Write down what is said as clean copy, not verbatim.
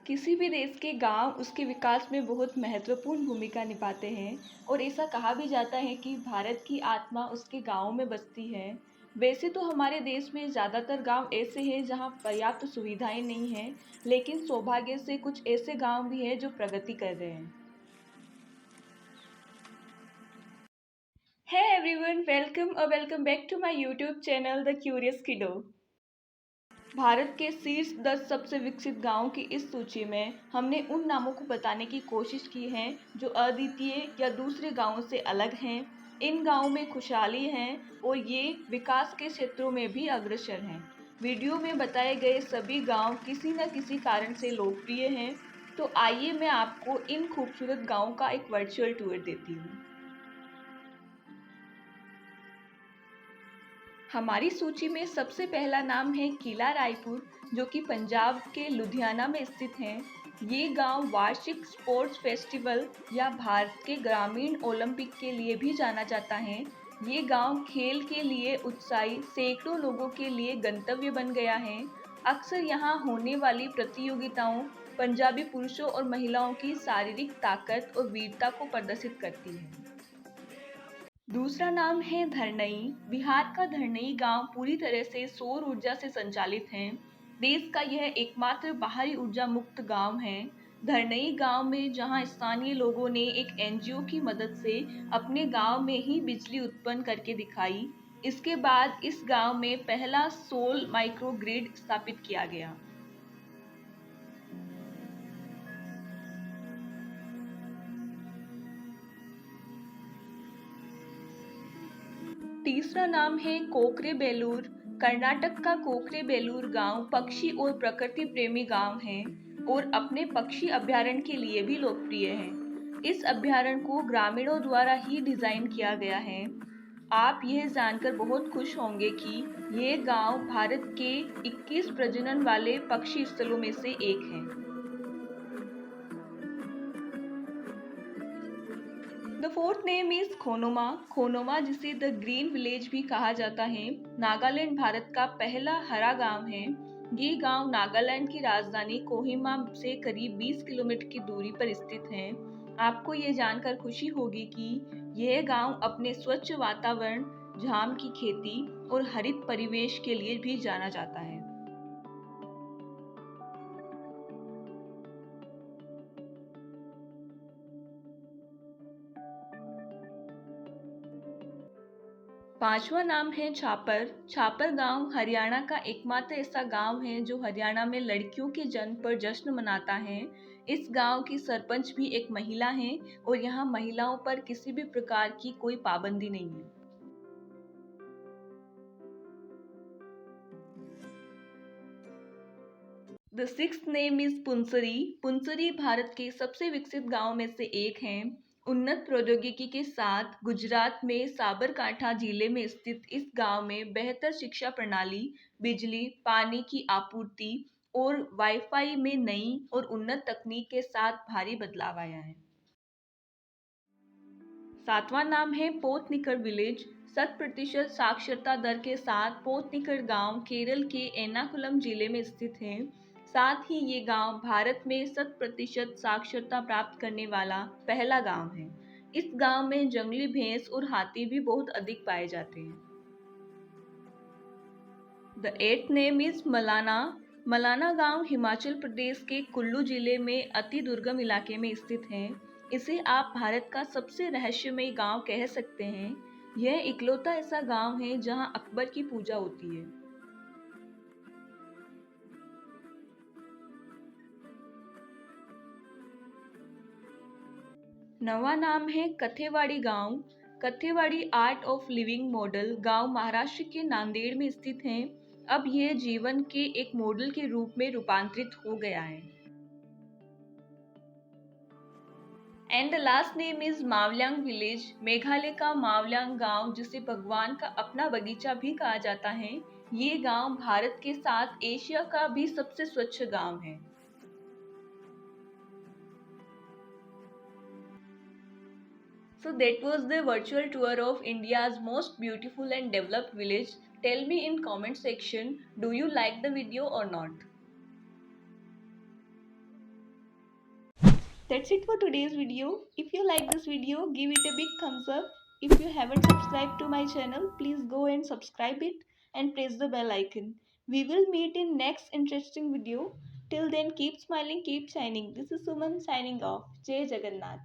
किसी भी देश के गांव उसके विकास में बहुत महत्वपूर्ण भूमिका निभाते हैं और ऐसा कहा भी जाता है कि भारत की आत्मा उसके गांवों में बसती है। वैसे तो हमारे देश में ज़्यादातर गांव ऐसे हैं जहां पर्याप्त सुविधाएं नहीं हैं, लेकिन सौभाग्य से कुछ ऐसे गांव भी हैं जो प्रगति कर रहे हैं। Hey everyone, welcome back to my YouTube channel The Curious Kiddo। Bharat के शीर्ष 10 सबसे विकसित गांवों की इस सूची में हमने उन नामों को बताने की कोशिश की है जो अद्वितीय या दूसरे गांवों से अलग हैं। इन गांवों में खुशहाली है और ये विकास के क्षेत्रों में भी अग्रसर हैं। वीडियो में बताए गए सभी गांव किसी न किसी कारण से लोकप्रिय हैं। तो आइए मैं आपको इन खूबसूरत गांवों का एक वर्चुअल टूर देती हूँ। हमारी सूची में सबसे पहला नाम है किला रायपुर, जो कि पंजाब के लुधियाना में स्थित है। ये गांव वार्षिक स्पोर्ट्स फेस्टिवल या भारत के ग्रामीण ओलंपिक के लिए भी जाना जाता है। ये गांव खेल के लिए उत्साही सैकड़ों लोगों के लिए गंतव्य बन गया है। अक्सर यहाँ होने वाली प्रतियोगिताओं पंजाबी पुरुषों और महिलाओं की शारीरिक ताकत और वीरता को प्रदर्शित करती है। दूसरा नाम है धरनई। बिहार का धरनई गांव पूरी तरह से सौर ऊर्जा से संचालित है। देश का यह एकमात्र बाहरी ऊर्जा मुक्त गांव है। धरनई गांव में जहां स्थानीय लोगों ने एक एनजीओ की मदद से अपने गांव में ही बिजली उत्पन्न करके दिखाई। इसके बाद इस गांव में पहला सोल माइक्रो ग्रिड स्थापित किया गया। तीसरा नाम है कोकरेबेलूर। कर्नाटक का कोकरेबेलूर गांव पक्षी और प्रकृति प्रेमी गांव है और अपने पक्षी अभयारण्य के लिए भी लोकप्रिय है। इस अभयारण्य को ग्रामीणों द्वारा ही डिजाइन किया गया है। आप यह जानकर बहुत खुश होंगे कि यह गांव भारत के 21 प्रजनन वाले पक्षी स्थलों में से एक है। The fourth name is Khonoma. Khonoma, जिसे द ग्रीन विलेज भी कहा जाता है, नागालैंड भारत का पहला हरा गांव है। ये गांव नागालैंड की राजधानी कोहिमा से करीब 20 किलोमीटर की दूरी पर स्थित है। आपको ये जानकर खुशी होगी कि यह गांव अपने स्वच्छ वातावरण, जाम की खेती और हरित परिवेश के लिए भी जाना जाता है। पांचवा नाम है छापर। छापर गांव हरियाणा का एकमात्र ऐसा गांव है जो हरियाणा में लड़कियों के जन्म पर जश्न मनाता है। इस गांव की सरपंच भी एक महिला है और यहाँ महिलाओं पर किसी भी प्रकार की कोई पाबंदी नहीं है। The sixth name is Punsari. Punsari Bharat के सबसे विकसित गांव में से एक है। उन्नत प्रौद्योगिकी के साथ गुजरात में साबरकांठा जिले में स्थित इस गांव में बेहतर शिक्षा प्रणाली, बिजली, पानी की आपूर्ति और वाईफाई में नई और उन्नत तकनीक के साथ भारी बदलाव आया है। सातवां नाम है पोतनिकर विलेज। 100% साक्षरता दर के साथ पोतनिकर गांव केरल के एर्नाकुलम जिले में स्थित है। साथ ही ये गांव भारत में 100% साक्षरता प्राप्त करने वाला पहला गांव है। इस गांव में जंगली भैंस और हाथी भी बहुत अधिक पाए जाते हैं। The eighth name is Malana. Malana गांव हिमाचल प्रदेश के कुल्लू जिले में अति दुर्गम इलाके में स्थित है। इसे आप भारत का सबसे रहस्यमयी गांव कह सकते हैं। यह इकलौता ऐसा गांव है जहां अकबर की पूजा होती है। नवा नाम है कथेवाड़ी गांव। कथेवाड़ी आर्ट ऑफ लिविंग मॉडल गांव महाराष्ट्र के नांदेड़ में स्थित है। अब यह जीवन के एक मॉडल के रूप में रूपांतरित हो गया है। And the last name is Mawlynnong village. Meghalaya का मावल्यांग गांव, जिसे भगवान का अपना बगीचा भी कहा जाता है, ये गांव भारत के साथ एशिया का भी सबसे स्वच्छ गांव है। So that was the virtual tour of India's most beautiful and developed village. Tell me in comment section, do you like the video or not? That's it for today's video. If you like this video, give it a big thumbs up. If you haven't subscribed to my channel, please go and subscribe it and press the bell icon. We will meet in next interesting video. Till then, keep smiling, keep shining. This is Suman signing off. Jai Jagannath.